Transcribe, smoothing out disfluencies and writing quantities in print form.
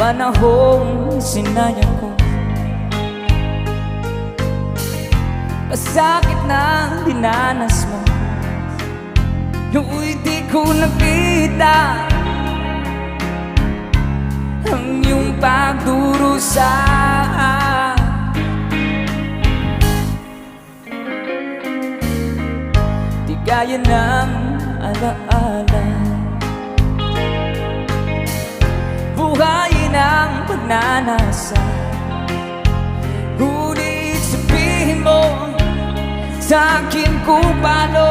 panahong sinayang ko. Masakit na dinanas mo, no'y di ko nakita ang iyong pagdurusa. Di gaya ng alaala, buhayin ang pagnanasa. Ngunit sabihin mo sa akin kung paano